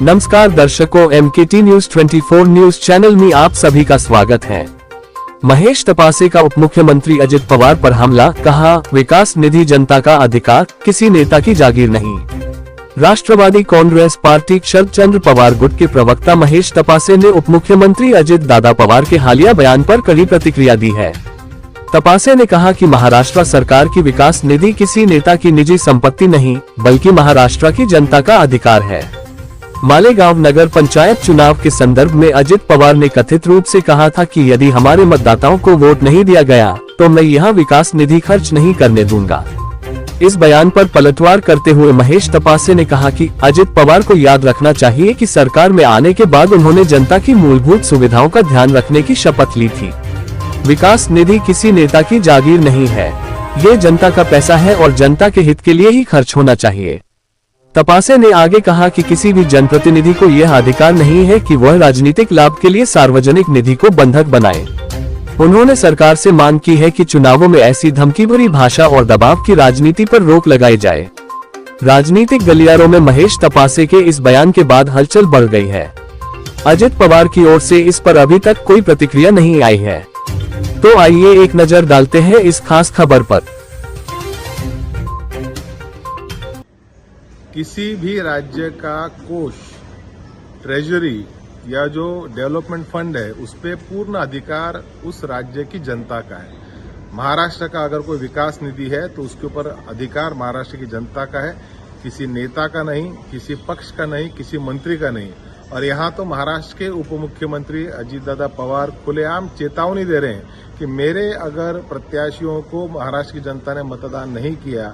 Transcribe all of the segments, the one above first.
नमस्कार दर्शकों, MKT news 24 news channel में आप सभी का स्वागत है। महेश तपासे का उप मुख्यमंत्री अजित पवार पर हमला, कहा विकास निधि जनता का अधिकार, किसी नेता की जागीर नहीं। राष्ट्रवादी कांग्रेस पार्टी शरद चंद्र पवार गुट के प्रवक्ता महेश तपासे ने उप मुख्यमंत्री अजित दादा पवार के हालिया बयान पर कड़ी प्रतिक्रिया दी है। तपासे ने कहा कि महाराष्ट्र सरकार की विकास निधि किसी नेता की निजी संपत्ति नहीं, बल्कि महाराष्ट्र की जनता का अधिकार है। मालेगांव नगर पंचायत चुनाव के संदर्भ में अजित पवार ने कथित रूप से कहा था कि यदि हमारे मतदाताओं को वोट नहीं दिया गया तो मैं यहां विकास निधि खर्च नहीं करने दूंगा। इस बयान पर पलटवार करते हुए महेश तपासे ने कहा कि अजित पवार को याद रखना चाहिए कि सरकार में आने के बाद उन्होंने जनता की मूलभूत सुविधाओं का ध्यान रखने की शपथ ली थी। विकास निधि किसी नेता की जागीर नहीं है, ये जनता का पैसा है और जनता के हित के लिए ही खर्च होना चाहिए। तपासे ने आगे कहा कि किसी भी जनप्रतिनिधि को यह अधिकार नहीं है कि वह राजनीतिक लाभ के लिए सार्वजनिक निधि को बंधक बनाए। उन्होंने सरकार से मांग की है कि चुनावों में ऐसी धमकी भरी भाषा और दबाव की राजनीति पर रोक लगाई जाए। राजनीतिक गलियारों में महेश तपासे के इस बयान के बाद हलचल बढ़ गई है। अजित पवार की ओर से इस पर अभी तक कोई प्रतिक्रिया नहीं आई है। तो आइए एक नजर डालते हैं इस खास खबर पर। किसी भी राज्य का कोष, ट्रेजरी या जो डेवलपमेंट फंड है उस पे पूर्ण अधिकार उस राज्य की जनता का है। महाराष्ट्र का अगर कोई विकास निधि है तो उसके ऊपर अधिकार महाराष्ट्र की जनता का है, किसी नेता का नहीं, किसी पक्ष का नहीं, किसी मंत्री का नहीं। और यहाँ तो महाराष्ट्र के उप मुख्यमंत्री अजित दादा पवार खुलेआम चेतावनी दे रहे हैं कि मेरे अगर प्रत्याशियों को महाराष्ट्र की जनता ने मतदान नहीं किया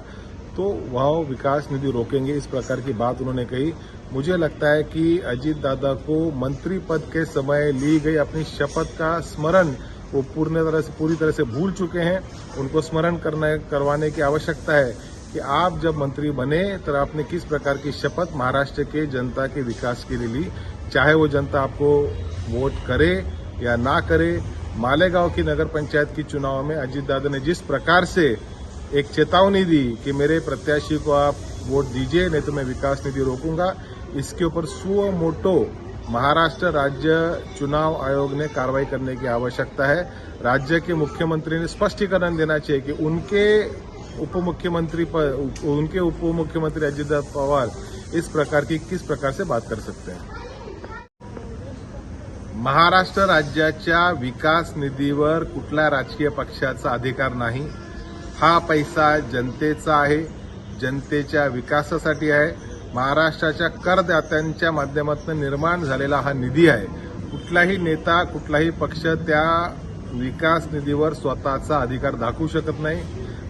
तो वह विकास निधि रोकेंगे। इस प्रकार की बात उन्होंने कही। मुझे लगता है कि अजित दादा को मंत्री पद के समय ली गई अपनी शपथ का स्मरण वो पूरी तरह से भूल चुके हैं। उनको स्मरण करवाने की आवश्यकता है कि आप जब मंत्री बने तो आपने किस प्रकार की शपथ महाराष्ट्र के जनता के विकास के लिए ली, चाहे वो जनता आपको वोट करे या ना करे। मालेगांव की नगर पंचायत की चुनाव में अजित दादा ने जिस प्रकार से एक चेतावनी दी कि मेरे प्रत्याशी को आप वोट दीजिए नहीं तो मैं विकास निधि रोकूंगा, इसके ऊपर सुओ मोटो महाराष्ट्र राज्य चुनाव आयोग ने कार्रवाई करने की आवश्यकता है। राज्य के मुख्यमंत्री ने स्पष्टीकरण देना चाहिए कि उनके उप मुख्यमंत्री अजित पवार इस प्रकार की किस प्रकार से बात कर सकते हैं। महाराष्ट्र राज्याच्या विकास निधीवर कुठल्या राजकीय पक्षाचा अधिकार नाही। हा पैसा जनतेचा आहे, जनतेच्या विकासासाठी आहे, महाराष्ट्राच्या करदात्यांच्या माध्यमातून निर्माण झालेला हा निधी आहे। कुठलाही नेता, कुठलाही पक्ष त्या विकास निधीवर स्वतःचा अधिकार दाखवू शकत नाही।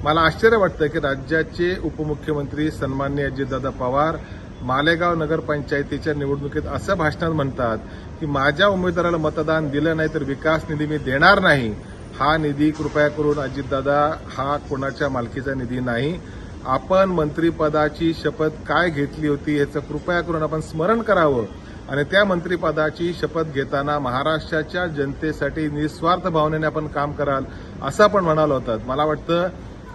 मला आश्चर्य वाटतं की राज्याचे उपमुख्यमंत्री सन्माननीय अजितदादा पवार मालेगाव नगर पंचायतीच्या निवडणुकीत असं भाषणात म्हणतात की माझ्या उमेदवाराला मतदान दिलं नाही तर विकास निधी मी देणार नाही। हा निधी कृपया करून अजितदादा हा कोणाच्या मालकीचा निधी नाही। आपण मंत्रिपदाची शपथ काय घेतली होती याचं कृपया करून आपण स्मरण करावं आणि त्या मंत्रिपदाची शपथ घेताना महाराष्ट्राच्या जनतेसाठी निस्वार्थ भावनेने आपण काम कराल असं आपण म्हणालो होतात। मला वाटतं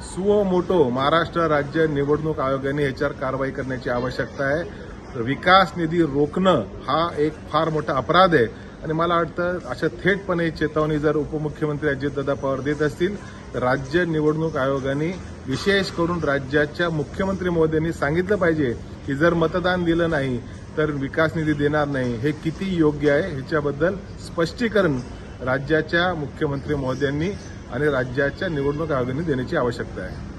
सुओ मोटो महाराष्ट्र राज्य निवडणूक आयोगाने याच्यावर कारवाई करण्याची आवश्यकता आहे। विकास निधी रोखणं हा एक फार मोठा अपराध आहे आणि मला वाटतं अशा थेटपणे चेतावणी जर उपमुख्यमंत्री अजितदादा पवार देत असतील तर राज्य निवडणूक आयोगाने विशेष करून राज्याच्या मुख्यमंत्री महोदयांनी सांगितलं पाहिजे की जर मतदान दिलं नाही तर विकास निधी देणार नाही। हे किती योग्य आहे ह्याच्याबद्दल स्पष्टीकरण राज्याच्या मुख्यमंत्री महोदयांनी आणि राज्याच्या निवडणूक आयोगाने देण्याची आवश्यकता आहे।